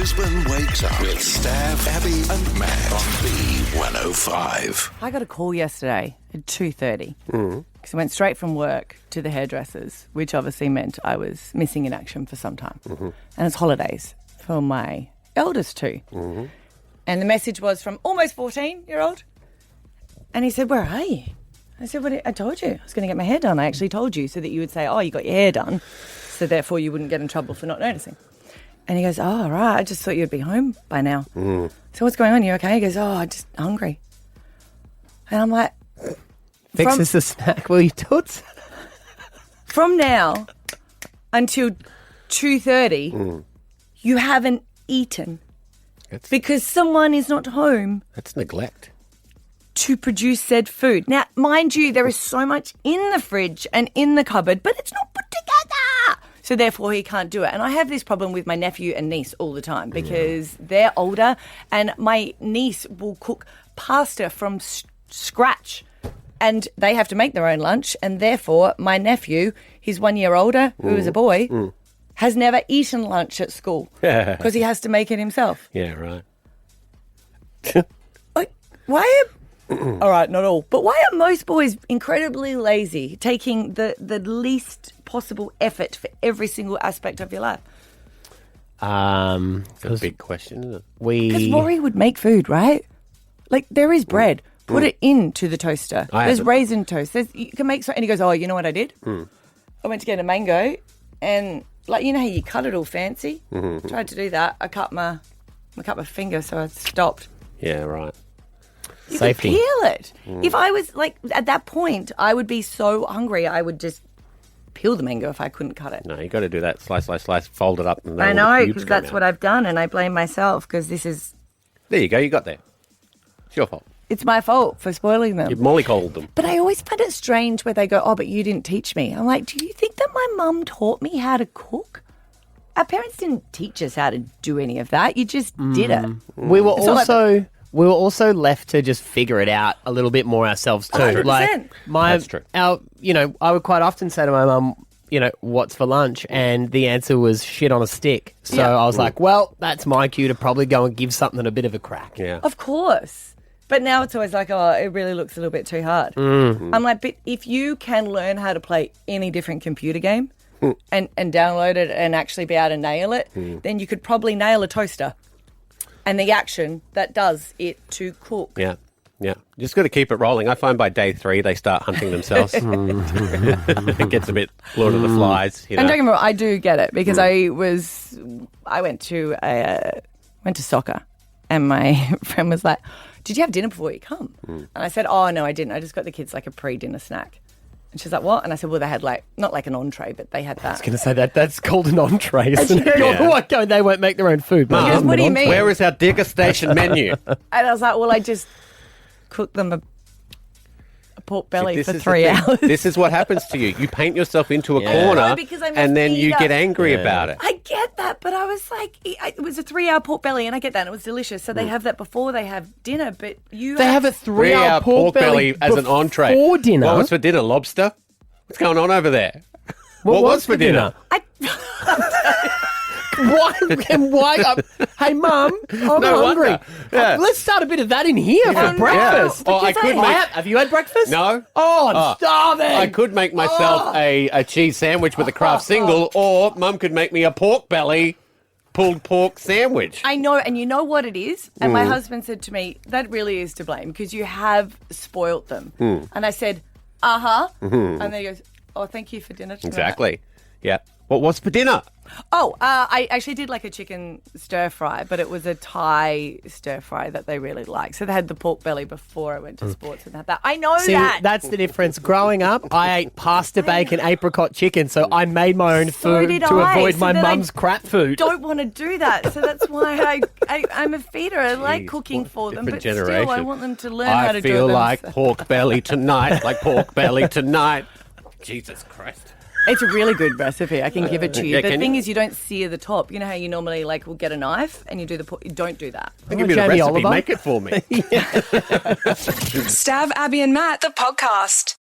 Brisbane wakes up with Stav, Abby and Matt on B105. I got a call yesterday at 2:30 because I went straight from work to the hairdressers, which obviously meant I was missing in action for some time. And it's holidays for my eldest two. And the message was from almost 14-year-old. And he said, "Where are you?" I said, I told you I was going to get my hair done. I actually told you so that you would say, "Oh, you got your hair done," so therefore you wouldn't get in trouble for not noticing. And he goes, "Oh, right, I just thought you'd be home by now." So what's going on? You okay? He goes, "Oh, I'm just hungry." And I'm like... Fix us a snack, will you, Toots? From now until 2:30, you haven't eaten because someone is not home That's neglect. to produce said food. Now, mind you, there is so much in the fridge and in the cupboard, but it's not put together. So therefore, he can't do it. And I have this problem with my nephew and niece all the time because they're older and my niece will cook pasta from scratch and they have to make their own lunch. And therefore, my nephew, he's 1 year older, who is a boy, has never eaten lunch at school because he has to make it himself. Yeah, right. Like, why are... all right, not all. But why are most boys incredibly lazy, taking the least possible effort for every single aspect of your life? It's a big question, isn't it? Because Rory would make food, right? Like, there is bread. Put it into the toaster. There's raisin toast. You can make... And he goes, "Oh, you know what I did? I went to get a mango and, like, you know how you cut it all fancy? Tried to do that. I cut my finger, so I stopped. Yeah, right. You Safety. could peel it. If I was, like, at that point, I would be so hungry, I would just peel the mango if I couldn't cut it. No, you got to do that. Slice, fold it up. And I know, because that's what I've done, and I blame myself, because this is... There you go, you got there. It's your fault. It's my fault for spoiling them. You mollycoddled them. But I always find it strange where they go, "Oh, but you didn't teach me." I'm like, do you think that my mum taught me how to cook? Our parents didn't teach us how to do any of that. You just did it. We were It's not like we were also left to just figure it out a little bit more ourselves too. 100%. Like That's true. I would quite often say to my mum, "What's for lunch?" And the answer was shit on a stick. So Yeah. I was like, well, that's my cue to probably go and give something a bit of a crack. Yeah. Of course. But now it's always like, oh, it really looks a little bit too hard. I'm like, but if you can learn how to play any different computer game and download it and actually be able to nail it, then you could probably nail a toaster and the action that does it to cook. Yeah. Yeah. You just got to keep it rolling. I find by day 3 they start hunting themselves. It gets a bit Lord of the Flies. And don't get me wrong, I do get it because I went to soccer and my friend was like, "Did you have dinner before you come?" And I said, "Oh, no, I didn't. I just got the kids like a pre-dinner snack." And she's like, "What?" And I said, "Well, they had not like an entree, but they had that." I was going to say that's called an entree, isn't it? Yeah. They won't make their own food. Mum, He goes, "What do you mean?" Where is our degustation menu? And I was like, "Well, I just cooked them a pork belly This for is the 3 thing. hours." This is what happens to you. You paint yourself into a Yeah. corner No, because I'm a and then you feeder. get angry about it. I get that, but I was like, it was a 3-hour pork belly, and I get that, and it was delicious. So they have that before they have dinner, but They have a 3-hour 3-hour pork belly as an entree. before dinner. What was for dinner? Lobster? What's going on over there? What was for dinner? Why? And why? Hey, Mum, I'm No hungry. wonder. Yeah. Let's start a bit of that in here Yeah. for breakfast. Yeah. Oh, I could make... Have you had breakfast? No. Oh, I'm starving. I could make myself a cheese sandwich with a Kraft single, or Mum could make me a pork belly pulled pork sandwich. I know, and you know what it is? And my husband said to me, that really is to blame because you have spoilt them. And I said, And then he goes, "Oh, thank you for dinner tonight." Exactly. Yeah. What was for dinner? Oh, I actually did like a chicken stir fry, but it was a Thai stir fry that they really like. So they had the pork belly before I went to sports and had that. I know See, that. that's the difference. Growing up, I ate pasta, bacon, apricot chicken, so I made my own So food did to I. avoid So my then I mum's crap food. Don't want to do that. So that's why I'm a feeder. I like cooking for them, but Different still I generation. want them to learn how to I do it feel like themselves. pork belly tonight, like pork belly tonight. Jesus Christ. It's a really good recipe. I can give it to you. Yeah, The can thing you? is, you don't sear the top. You know how you normally will get a knife and you do the pork. You don't do that. I'll give you the Jamie recipe. Oliver. Make it for me. Stav, Abby and Matt, the podcast.